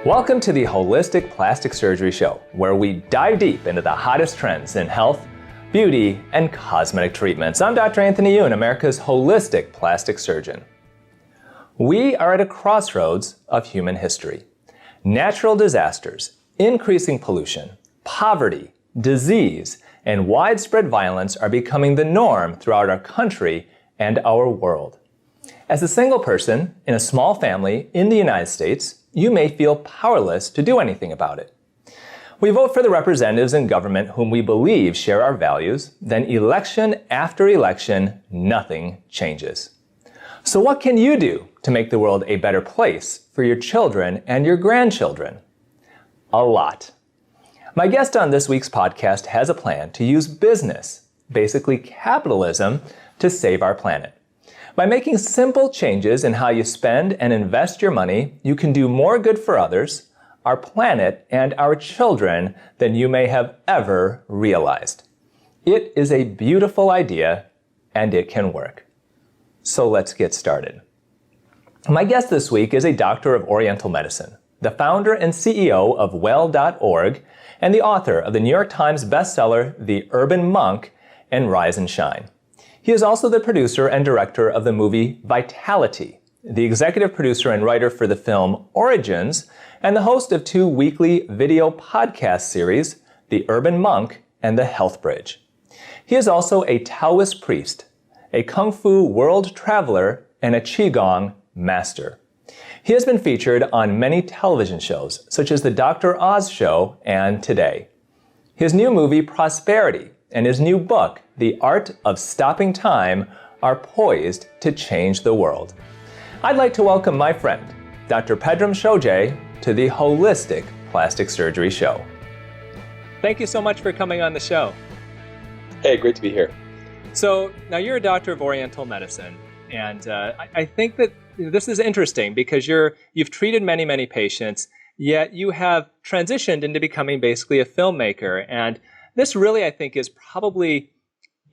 Welcome to the Holistic Plastic Surgery Show, where we dive deep into the hottest trends in health, beauty, and cosmetic treatments. I'm Dr. Anthony Youn, America's holistic plastic surgeon. We are at a crossroads of human history. Natural disasters, increasing pollution, poverty, disease, and widespread violence are becoming the norm throughout our country and our world. As a single person in a small family in the United States, you may feel powerless to do anything about it. We vote for the representatives in government whom we believe share our values, then election after election, nothing changes. So what can you do to make the world a better place for your children and your grandchildren? A lot. My guest on this week's podcast has a plan to use business, basically capitalism, to save our planet. By making simple changes in how you spend and invest your money, you can do more good for others, our planet, and our children than you may have ever realized. It is a beautiful idea, and it can work. So let's get started. My guest this week is a doctor of Oriental medicine, the founder and CEO of Well.org, and the author of the New York Times bestseller, The Urban Monk and Rise and Shine. He is also the producer and director of the movie Vitality, the executive producer and writer for the film Origins, and the host of 2 weekly video podcast series, The Urban Monk and The Health Bridge. He is also a Taoist priest, a Kung Fu world traveler, and a Qigong master. He has been featured on many television shows, such as The Dr. Oz Show and Today. His new movie, Prosperity, and his new book, The Art of Stopping Time, are poised to change the world. I'd like to welcome my friend, Dr. Pedram Shojai, to the Holistic Plastic Surgery Show. Thank you so much for coming on the show. Hey, great to be here. So now you're a doctor of Oriental medicine, and I think that this is interesting because you've treated many patients, yet you have transitioned into becoming basically a filmmaker. And this really, I think, is probably,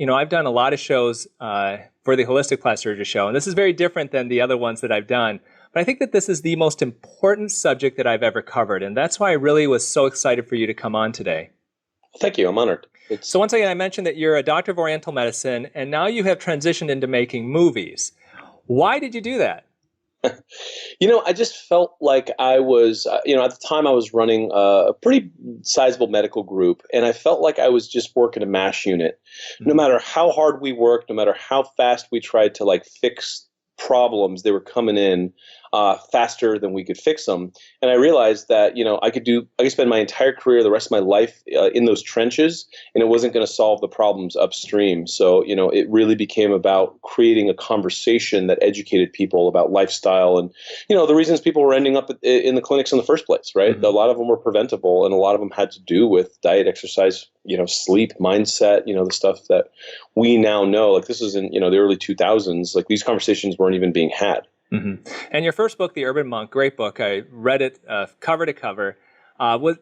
I've done a lot of shows for the Holistic Plastic Surgery Show, and this is very different than the other ones that I've done. But I think that this is the most important subject that I've ever covered, and that's why I really was so excited for you to come on today. Thank you. I'm honored. So once again, I mentioned that you're a doctor of Oriental medicine, and now you have transitioned into making movies. Why did you do that? I just felt like I was, at the time I was running a pretty sizable medical group, and I felt like I was just working a MASH unit. No matter how hard we worked, no matter how fast we tried to fix problems, they were coming in faster than we could fix them. And I realized that, I could spend my entire career, the rest of my life in those trenches, and it wasn't going to solve the problems upstream. So, it really became about creating a conversation that educated people about lifestyle and, the reasons people were ending up in the clinics in the first place, right? Mm-hmm. A lot of them were preventable, and a lot of them had to do with diet, exercise, sleep, mindset, the stuff that we now know. This is in, the early 2000s, these conversations weren't even being had. Mm-hmm. And your first book, The Urban Monk, great book. I read it cover to cover.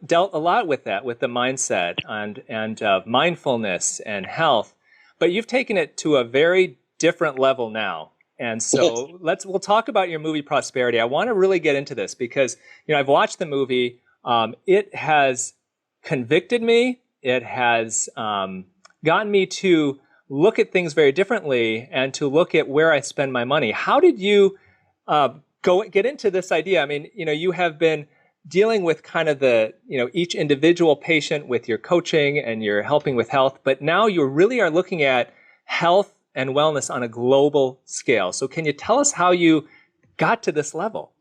Dealt a lot with that, with the mindset and mindfulness and health. But you've taken it to a very different level now. And so we'll talk about your movie Prosperity. I want to really get into this because I've watched the movie. It has convicted me. It has gotten me to look at things very differently and to look at where I spend my money. How did you get into this idea? I mean, you have been dealing with kind of the, each individual patient with your coaching and you're helping with health, but now you really are looking at health and wellness on a global scale. So can you tell us how you got to this level?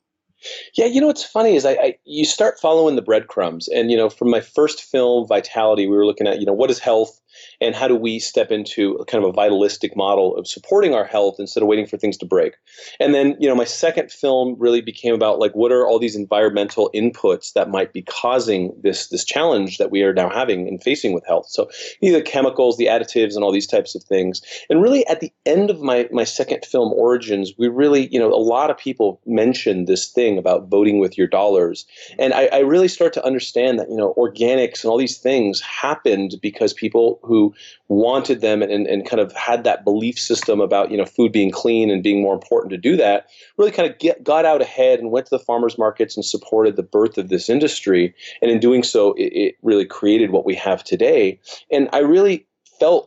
Yeah, what's funny is you start following the breadcrumbs. And, from my first film, Vitality, we were looking at, what is health and how do we step into a kind of a vitalistic model of supporting our health instead of waiting for things to break. And then, my second film really became about what are all these environmental inputs that might be causing this challenge that we are now having and facing with health. So the chemicals, the additives, and all these types of things. And really at the end of my second film, Origins, we really, a lot of people mentioned this thing about voting with your dollars. And I really start to understand that, organics and all these things happened because people who wanted them and kind of had that belief system about, food being clean and being more important to do that, really kind of got out ahead and went to the farmers markets and supported the birth of this industry. And in doing so, it really created what we have today. And I really felt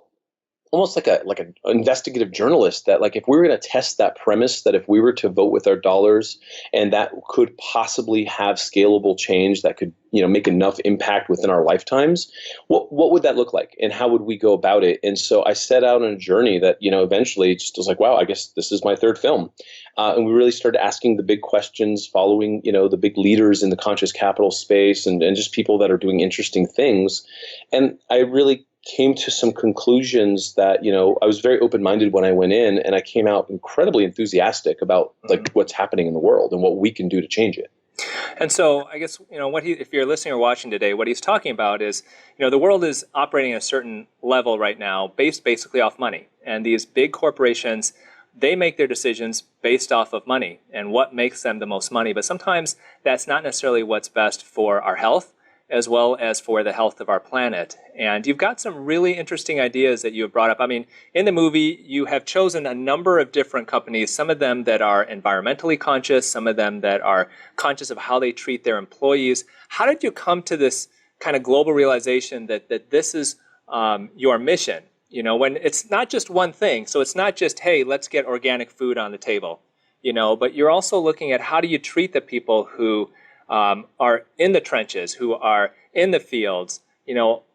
almost like an investigative journalist that, like, if we were going to test that premise, that if we were to vote with our dollars and that could possibly have scalable change that could, make enough impact within our lifetimes, what would that look like and how would we go about it? And so I set out on a journey that, eventually just was like, wow, I guess this is my third film. And we really started asking the big questions, following, the big leaders in the conscious capital space and just people that are doing interesting things. And I really came to some conclusions that, I was very open-minded when I went in, and I came out incredibly enthusiastic about like what's happening in the world and what we can do to change it. And so I guess, if you're listening or watching today, what he's talking about is, the world is operating at a certain level right now based basically off money. And these big corporations, they make their decisions based off of money and what makes them the most money. But sometimes that's not necessarily what's best for our health, as well as for the health of our planet. And you've got some really interesting ideas that you have brought up. I mean, in the movie, you have chosen a number of different companies, some of them that are environmentally conscious, some of them that are conscious of how they treat their employees. How did you come to this kind of global realization that this is your mission? When it's not just one thing. So it's not just, hey, let's get organic food on the table, but you're also looking at how do you treat the people who are in the trenches, who are in the fields,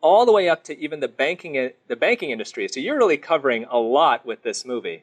all the way up to even the banking industry. So you're really covering a lot with this movie.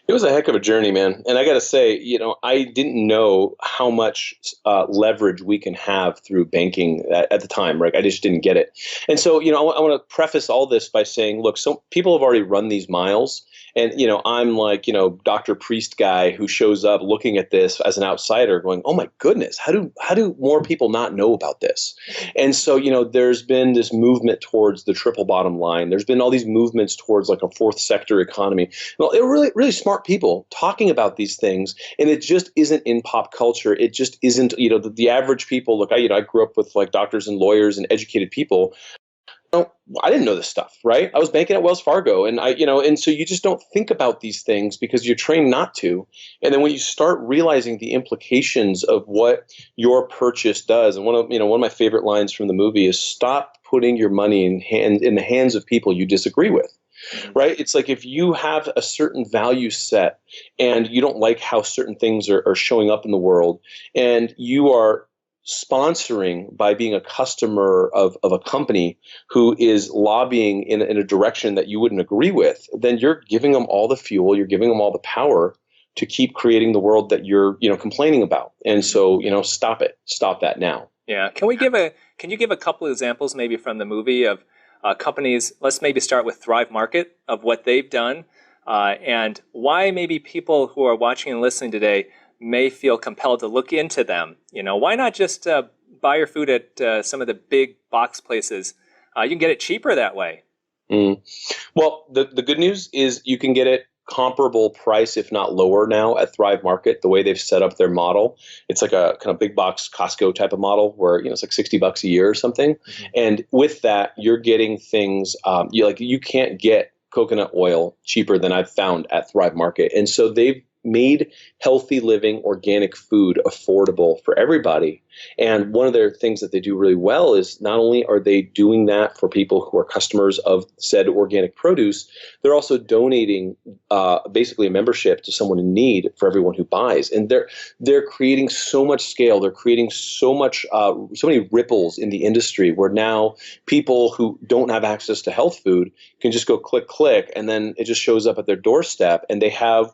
It was a heck of a journey, man. And I got to say, I didn't know how much leverage we can have through banking at the time, right? I just didn't get it. And so, I want to preface all this by saying, look, so people have already run these miles. And, I'm like, Dr. Priest guy who shows up looking at this as an outsider going, oh my goodness, how do more people not know about this? And so, there's been this movement towards the triple bottom line. There's been all these movements towards like a fourth sector economy. Well, it really, really smart people talking about these things, and it just isn't in pop culture. It just isn't, the average people. Look, I grew up with like doctors and lawyers and educated people. I didn't know this stuff, right? I was banking at Wells Fargo, and and so you just don't think about these things because you're trained not to. And then when you start realizing the implications of what your purchase does, and one of my favorite lines from the movie is, "Stop putting your money in the hands of people you disagree with." Right? It's like if you have a certain value set and you don't like how certain things are showing up in the world, and you are sponsoring by being a customer of a company who is lobbying in a direction that you wouldn't agree with, then you're giving them all the fuel, you're giving them all the power to keep creating the world that you're complaining about. And so stop it. Stop that now. Yeah. Can you give a couple of examples maybe from the movie of companies? Let's maybe start with Thrive Market, of what they've done and why maybe people who are watching and listening today may feel compelled to look into them. Why not just buy your food at some of the big box places? You can get it cheaper that way. Well, the good news is you can get it comparable price, if not lower now at Thrive Market, the way they've set up their model. It's like a kind of big box Costco type of model where, it's like $60 a year or something. Mm-hmm. And with that, you're getting things, you can't get coconut oil cheaper than I've found at Thrive Market. And so they've made healthy living, organic food affordable for everybody. And one of their things that they do really well is not only are they doing that for people who are customers of said organic produce, they're also donating basically a membership to someone in need for everyone who buys. And they're creating so much scale. They're creating so many ripples in the industry where now people who don't have access to health food can just go click, and then it just shows up at their doorstep, and they have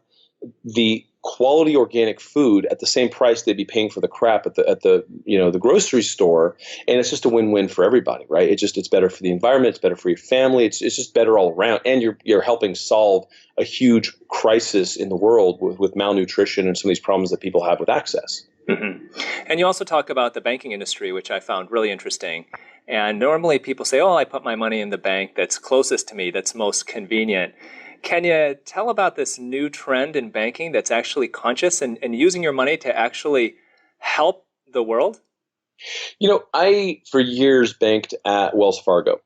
the quality organic food at the same price they'd be paying for the crap at the grocery store, and it's just a win-win for everybody, right? It's better for the environment, it's better for your family, it's just better all around, and you're helping solve a huge crisis in the world with malnutrition and some of these problems that people have with access. Mm-hmm. And you also talk about the banking industry, which I found really interesting. And normally people say, "Oh, I put my money in the bank that's closest to me, that's most convenient." Can you tell about this new trend in banking that's actually conscious and using your money to actually help the world? I, for years, banked at Wells Fargo.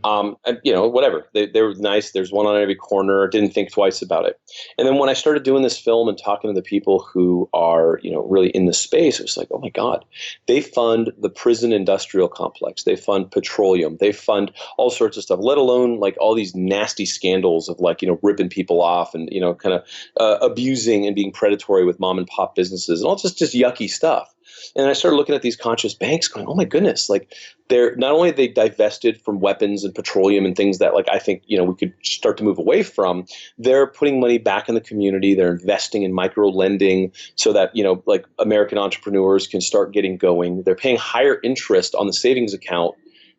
And, whatever. They were nice. There's one on every corner. Didn't think twice about it. And then when I started doing this film and talking to the people who are, really in the space, it was like, oh my God, they fund the prison industrial complex. They fund petroleum. They fund all sorts of stuff, let alone like all these nasty scandals of like, ripping people off and, kind of abusing and being predatory with mom and pop businesses and all just yucky stuff. And I started looking at these conscious banks going, oh my goodness, like they're not only they divested from weapons and petroleum and things that like I think, we could start to move away from, they're putting money back in the community. They're investing in micro lending so that, like American entrepreneurs can start getting going. They're paying higher interest on the savings account.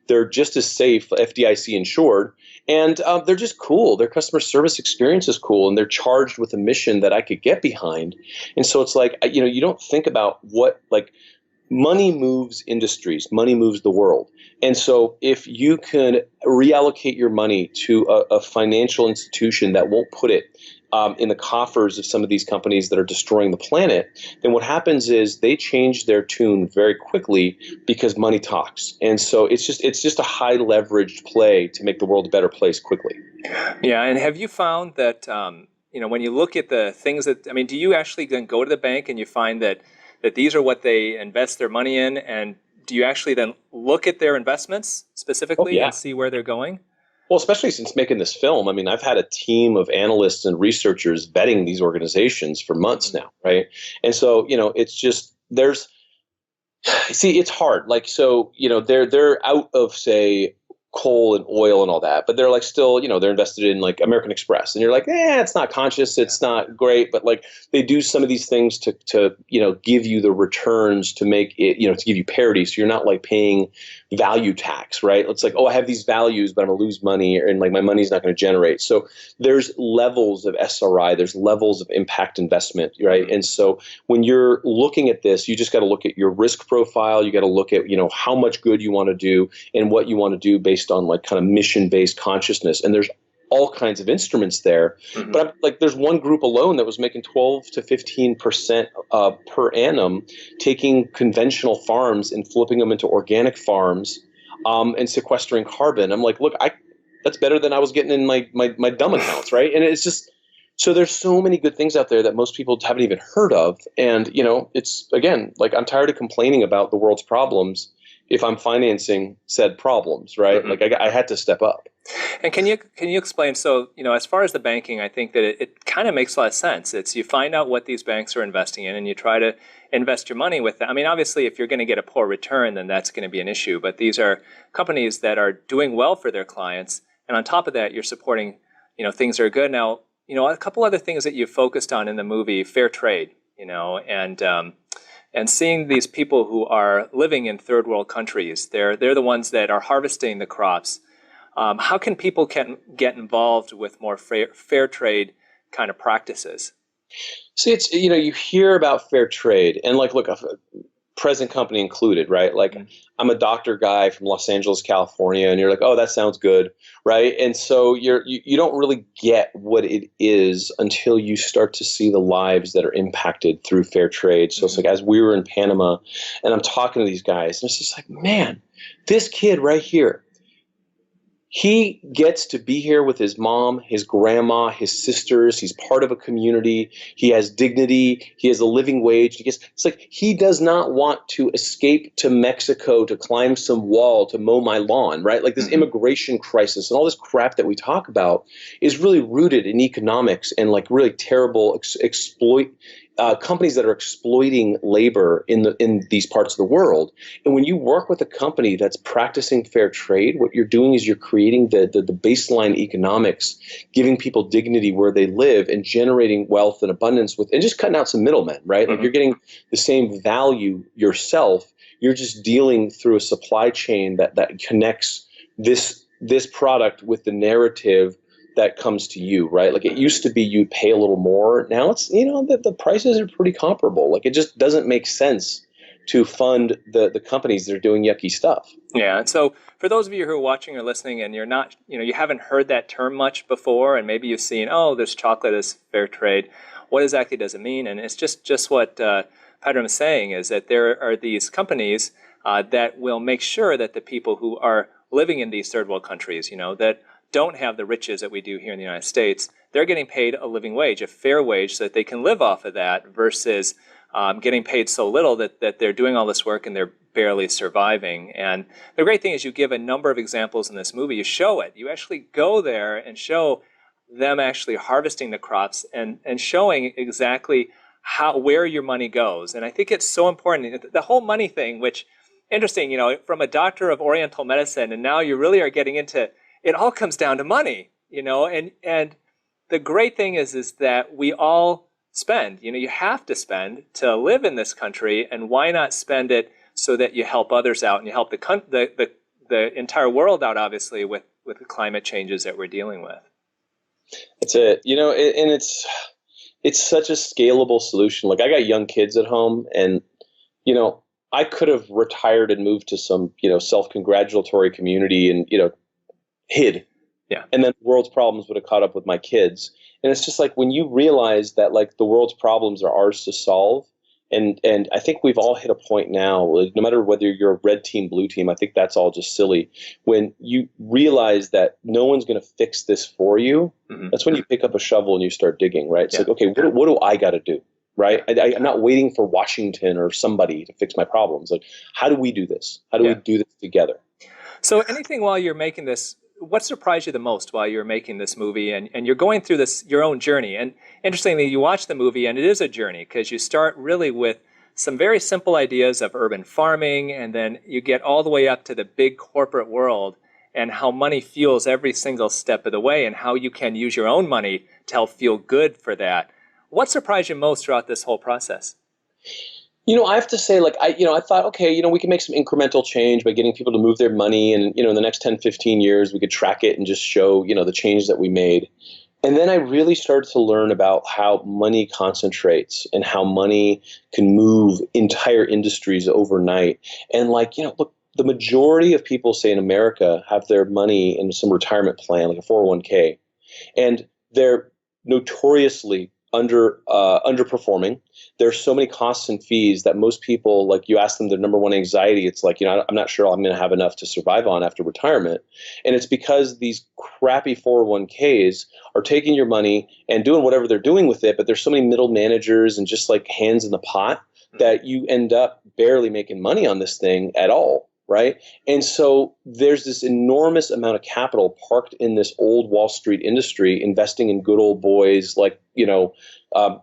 They're just as safe, FDIC insured, and they're just cool. Their customer service experience is cool, and they're charged with a mission that I could get behind. And so it's like, you don't think about what, like, money moves industries, money moves the world. And so if you can reallocate your money to a financial institution that won't put it in the coffers of some of these companies that are destroying the planet, then what happens is they change their tune very quickly because money talks. And so it's just a high leveraged play to make the world a better place quickly. Yeah, and have you found that when you look at the things that do you actually then go to the bank and you find that these are what they invest their money in, and do you actually then look at their investments specifically and see where they're going? Well, especially since making this film, I've had a team of analysts and researchers vetting these organizations for months now, right? And so, it's just it's hard. Like, so, they're out of, say, coal and oil and all that, but they're like still, they're invested in like American Express, and you're like, it's not conscious, it's not great, but like they do some of these things to give you the returns to make it, to give you parity, so you're not like paying value tax, right? It's like, I have these values, but I'm gonna lose money, and like my money's not going to generate. So there's levels of SRI, there's levels of impact investment, right? And so when you're looking at this, you just got to look at your risk profile, you got to look at how much good you want to do and what you want to do based on like kind of mission-based consciousness. And there's all kinds of instruments there. Mm-hmm. But there's one group alone that was making 12 to 15% per annum, taking conventional farms and flipping them into organic farms and sequestering carbon. I'm like, look, that's better than I was getting in my dumb accounts, right? And it's just, so there's so many good things out there that most people haven't even heard of. And, it's, again, like I'm tired of complaining about the world's problems if I'm financing said problems, right? Mm-hmm. Like I had to step up. And can you explain? So, as far as the banking, I think that it kind of makes a lot of sense. It's you find out what these banks are investing in, and you try to invest your money with them. Obviously, if you're going to get a poor return, then that's going to be an issue. But these are companies that are doing well for their clients, and on top of that, you're supporting, things that are good. Now, a couple other things that you focused on in the movie, fair trade, and seeing these people who are living in third world countries, they're the ones that are harvesting the crops. How can people get involved with more fair trade kind of practices? See, it's, you hear about fair trade and like, look, a present company included, right? Like mm-hmm. I'm a doctor guy from Los Angeles, California, and you're like, oh, that sounds good, right? And so you don't really get what it is until you start to see the lives that are impacted through fair trade. So mm-hmm. It's like, as we were in Panama and I'm talking to these guys, and it's just like, man, this kid right here, he gets to be here with his mom, his grandma, his sisters. He's part of a community. He has dignity. He has a living wage. It's like he does not want to escape to Mexico to climb some wall to mow my lawn, right? Like this mm-hmm. immigration crisis and all this crap that we talk about is really rooted in economics and like really terrible companies that are exploiting labor in these parts of the world. And when you work with a company that's practicing fair trade, what you're doing is you're creating the baseline economics, giving people dignity where they live and generating wealth and abundance and just cutting out some middlemen, right? Mm-hmm. Like you're getting the same value yourself. You're just dealing through a supply chain that connects this product with the narrative that comes to you, right? Like it used to be you'd pay a little more. Now it's, the prices are pretty comparable. Like it just doesn't make sense to fund the companies that are doing yucky stuff. Yeah. And so for those of you who are watching or listening and you're not, you haven't heard that term much before, and maybe you've seen, this chocolate is fair trade. What exactly does it mean? And it's just what Pedram is saying is that there are these companies that will make sure that the people who are living in these third world countries, that don't have the riches that we do here in the United States. They're getting paid a living wage, a fair wage, so that they can live off of that versus getting paid so little that they're doing all this work and they're barely surviving. And the great thing is you give a number of examples in this movie. You show it. You actually go there and show them actually harvesting the crops and showing exactly where your money goes. And I think it's so important. The whole money thing, which, interesting, from a doctor of Oriental medicine, and now you really are getting into, it all comes down to money, and the great thing is that we all spend, you have to spend to live in this country, and why not spend it so that you help others out and you help the entire world out, obviously, with the climate changes that we're dealing with. That's it. And it's such a scalable solution. Like, I got young kids at home, and, I could have retired and moved to some, self-congratulatory community and, hid. Yeah. And then the world's problems would have caught up with my kids. And it's just like, when you realize that, like, the world's problems are ours to solve. And I think we've all hit a point now, like, no matter whether you're a red team, blue team, I think that's all just silly. When you realize that no one's going to fix this for you, that's when you pick up a shovel and you start digging, right? It's like, okay, what do I got to do, right? I'm not waiting for Washington or somebody to fix my problems. Like, how do we do this? How do we do this together? So anything while you're making this, what surprised you the most while you're making this movie and you're going through your own journey? And interestingly, you watch the movie and it is a journey, because you start really with some very simple ideas of urban farming, and then you get all the way up to the big corporate world and how money fuels every single step of the way, and how you can use your own money to help feel good for that. What surprised you most throughout this whole process? I have to say, like, I thought, okay, we can make some incremental change by getting people to move their money. And, in the next 10, 15 years, we could track it and just show, the change that we made. And then I really started to learn about how money concentrates and how money can move entire industries overnight. And, like, look, the majority of people, say in America, have their money in some retirement plan, like a 401k, and they're notoriously underperforming. There's so many costs and fees that most people, like, you ask them their number one anxiety, it's like, I'm not sure I'm going to have enough to survive on after retirement. And it's because these crappy 401ks are taking your money and doing whatever they're doing with it, but there's so many middle managers and just, like, hands in the pot that you end up barely making money on this thing at all. Right. And so there's this enormous amount of capital parked in this old Wall Street industry, investing in good old boys, like,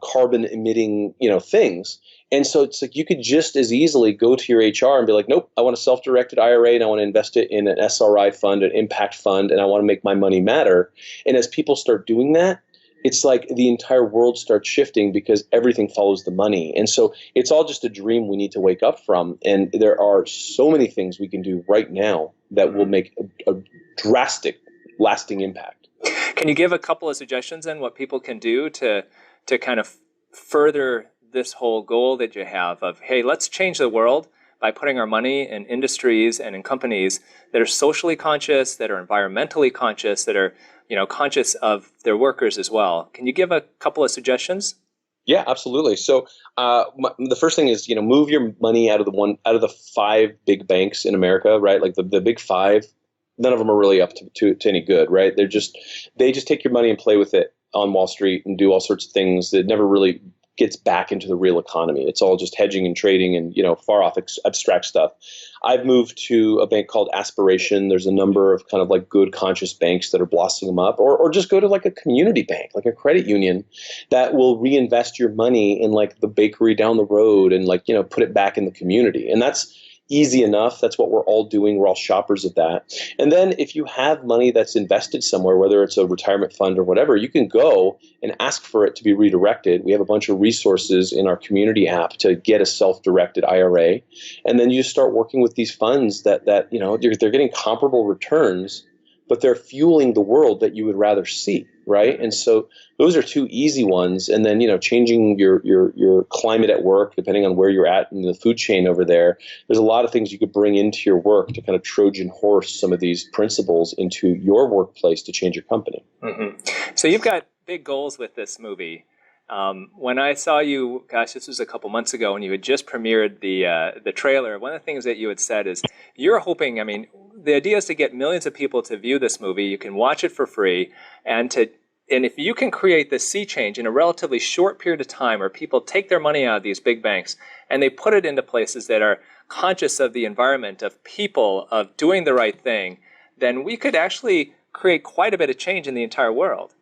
carbon emitting, things. And so it's like, you could just as easily go to your HR and be like, nope, I want a self-directed IRA and I want to invest it in an SRI fund, an impact fund, and I want to make my money matter. And as people start doing that, it's like the entire world starts shifting, because everything follows the money. And so it's all just a dream we need to wake up from. And there are so many things we can do right now that will make a drastic, lasting impact. Can you give a couple of suggestions then, what people can do to kind of further this whole goal that you have of, hey, let's change the world by putting our money in industries and in companies that are socially conscious, that are environmentally conscious, that are conscious of their workers as well? Can you give a couple of suggestions? Yeah, absolutely. So the first thing is, move your money out of the 5 big banks in America, right? Like the big 5, none of them are really up to any good, right? They just take your money and play with it on Wall Street and do all sorts of things that never really gets back into the real economy. It's all just hedging and trading and, far off abstract stuff. I've moved to a bank called Aspiration. There's a number of kind of like good conscious banks that are blossoming up, or just go to like a community bank, like a credit union that will reinvest your money in like the bakery down the road and like, put it back in the community. And that's easy enough. That's what we're all doing. We're all shoppers of that. And then if you have money that's invested somewhere, whether it's a retirement fund or whatever, you can go and ask for it to be redirected. We have a bunch of resources in our community app to get a self-directed IRA. And then you start working with these funds that they're getting comparable returns, but they're fueling the world that you would rather see, right? And so those are 2 easy ones. And then, changing your climate at work, depending on where you're at in the food chain over there, there's a lot of things you could bring into your work to kind of Trojan horse some of these principles into your workplace to change your company. Mm-hmm. So you've got big goals with this movie. When I saw you, gosh, this was a couple months ago, when you had just premiered the trailer, one of the things that you had said is you're hoping, the idea is to get millions of people to view this movie. You can watch it for free, and if you can create this sea change in a relatively short period of time where people take their money out of these big banks and they put it into places that are conscious of the environment, of people, of doing the right thing, then we could actually create quite a bit of change in the entire world.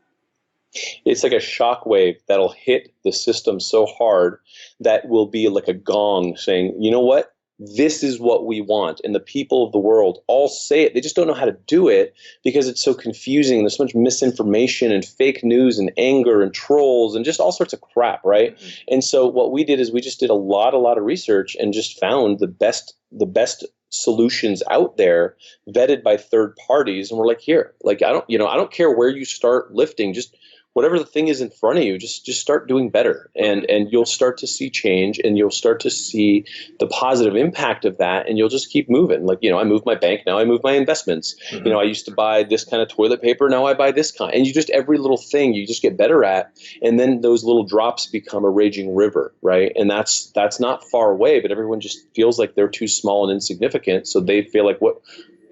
It's like a shock wave that'll hit the system so hard that will be like a gong saying, you know what? This is what we want. And the people of the world all say it. They just don't know how to do it because it's so confusing. There's so much misinformation and fake news and anger and trolls and just all sorts of crap, right? Mm-hmm. And so what we did is we just did a lot of research and just found the best solutions out there vetted by third parties. And we're like, here, like, I don't care where you start lifting, just whatever the thing is in front of you, just start doing better, and you'll start to see change, and you'll start to see the positive impact of that, and you'll just keep moving. Like, I moved my bank, now I move my investments. Mm-hmm. I used to buy this kind of toilet paper, now I buy this kind. And you just, every little thing you just get better at, and then those little drops become a raging river, right? And that's not far away, but everyone just feels like they're too small and insignificant, so they feel like, what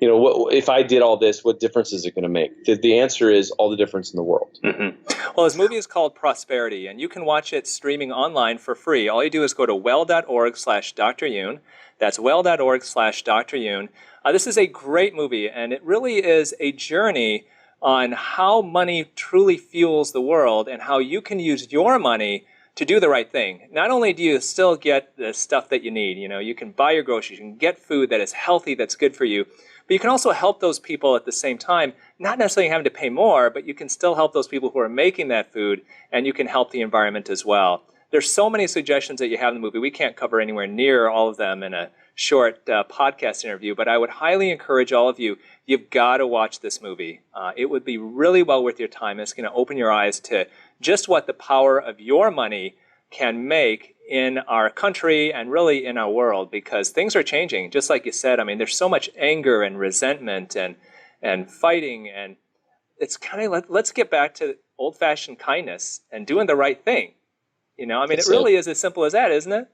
if I did all this, what difference is it going to make? The answer is all the difference in the world. Mm-hmm. Well, this movie is called Prosperity, and you can watch it streaming online for free. All you do is go to well.org/Dr. Youn. That's well.org/Dr. Youn. This is a great movie, and it really is a journey on how money truly fuels the world and how you can use your money to do the right thing. Not only do you still get the stuff that you need, you can buy your groceries, you can get food that is healthy, that's good for you, but you can also help those people at the same time, not necessarily having to pay more, but you can still help those people who are making that food, and you can help the environment as well. There's so many suggestions that you have in the movie. We can't cover anywhere near all of them in a short podcast interview, but I would highly encourage all of you, you've got to watch this movie. It would be really well worth your time. It's going to open your eyes to just what the power of your money can make in our country and really in our world, because things are changing. Just like you said, there's so much anger and resentment and fighting, and it's kind of let's get back to old-fashioned kindness and doing the right thing. It really is as simple as that, isn't it?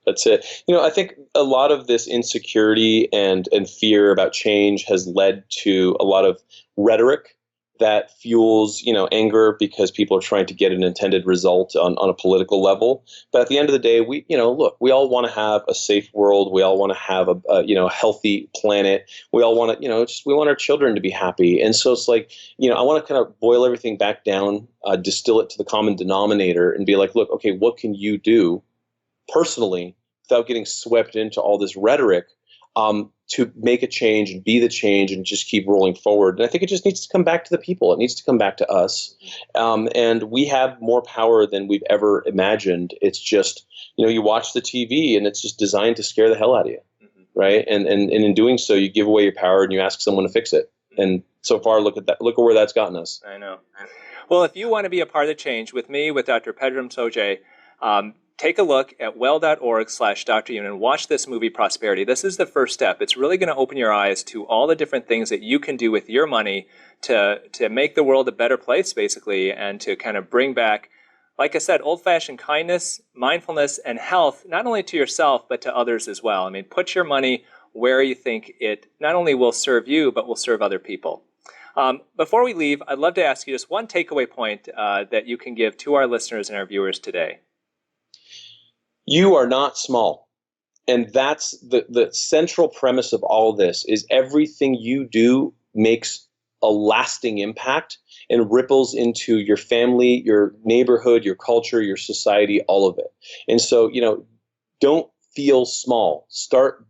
That's it. I think a lot of this insecurity and fear about change has led to a lot of rhetoric that fuels, anger because people are trying to get an intended result on a political level. But at the end of the day, we all want to have a safe world. We all want to have a healthy planet. We all want to, we want our children to be happy. And so it's like, I want to kind of boil everything back down, distill it to the common denominator and be like, look, okay, what can you do personally without getting swept into all this rhetoric to make a change and be the change and just keep rolling forward. And I think it just needs to come back to the people. It needs to come back to us. And we have more power than we've ever imagined. It's just, you watch the TV and it's just designed to scare the hell out of you, right? And in doing so, you give away your power and you ask someone to fix it. And so far, look at that. Look at where that's gotten us. I know. Well, if you want to be a part of the change with me, with Dr. Pedram Shojai, take a look at well.org/Dr. Youn and watch this movie, Prosperity. This is the first step. It's really going to open your eyes to all the different things that you can do with your money to make the world a better place, basically, and to kind of bring back, like I said, old-fashioned kindness, mindfulness, and health, not only to yourself, but to others as well. Put your money where you think it not only will serve you, but will serve other people. Before we leave, I'd love to ask you just one takeaway point that you can give to our listeners and our viewers today. You are not small. And that's the central premise of all this is everything you do makes a lasting impact and ripples into your family, your neighborhood, your culture, your society, all of it. And so, don't feel small. Start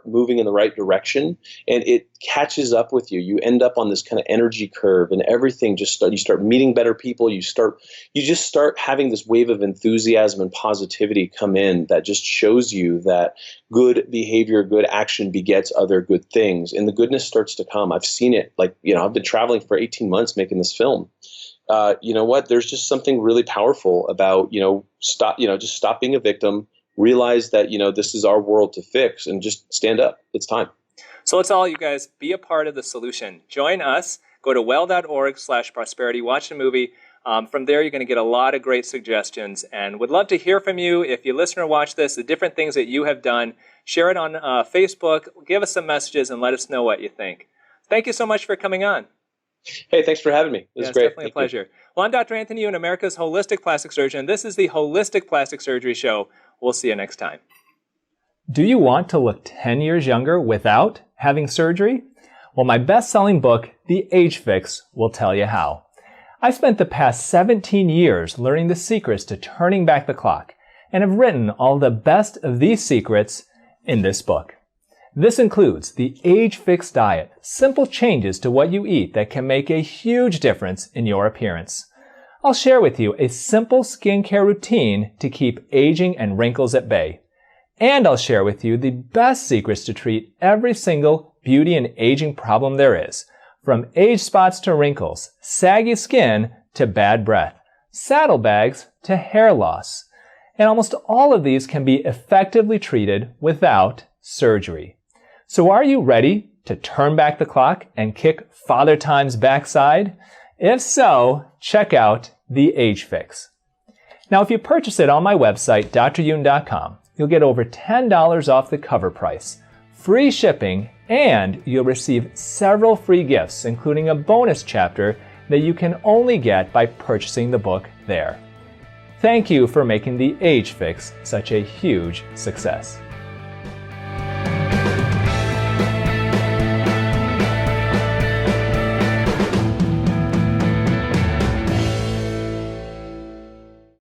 moving in the right direction, and it catches up with you. You end up on this kind of energy curve, and everything you start meeting better people. You just start having this wave of enthusiasm and positivity come in that just shows you that good behavior, good action begets other good things, and the goodness starts to come. I've seen it. I've been traveling for 18 months making this film. There's just something really powerful about, just stop being a victim. Realize that, this is our world to fix, and just stand up. It's time. So let's all, you guys, be a part of the solution. Join us. Go to well.org/prosperity. Watch the movie. From there, you're going to get a lot of great suggestions, and would love to hear from you. If you listen or watch this, the different things that you have done, share it on Facebook, give us some messages, and let us know what you think. Thank you so much for coming on. Hey, thanks for having me. It was great. It's definitely a pleasure. Well, I'm Dr. Anthony Youn, America's holistic plastic surgeon. This is the Holistic Plastic Surgery Show. We'll see you next time. Do you want to look 10 years younger without having surgery? Well, my best-selling book, The Age Fix, will tell you how. I spent the past 17 years learning the secrets to turning back the clock and have written all the best of these secrets in this book. This includes the Age Fix diet, simple changes to what you eat that can make a huge difference in your appearance. I'll share with you a simple skincare routine to keep aging and wrinkles at bay. And I'll share with you the best secrets to treat every single beauty and aging problem there is, from age spots to wrinkles, saggy skin to bad breath, saddlebags to hair loss. And almost all of these can be effectively treated without surgery. So are you ready to turn back the clock and kick Father Time's backside? If so, check out The Age Fix. Now, if you purchase it on my website, dryoun.com, you'll get over $10 off the cover price, free shipping, and you'll receive several free gifts, including a bonus chapter that you can only get by purchasing the book there. Thank you for making The Age Fix such a huge success.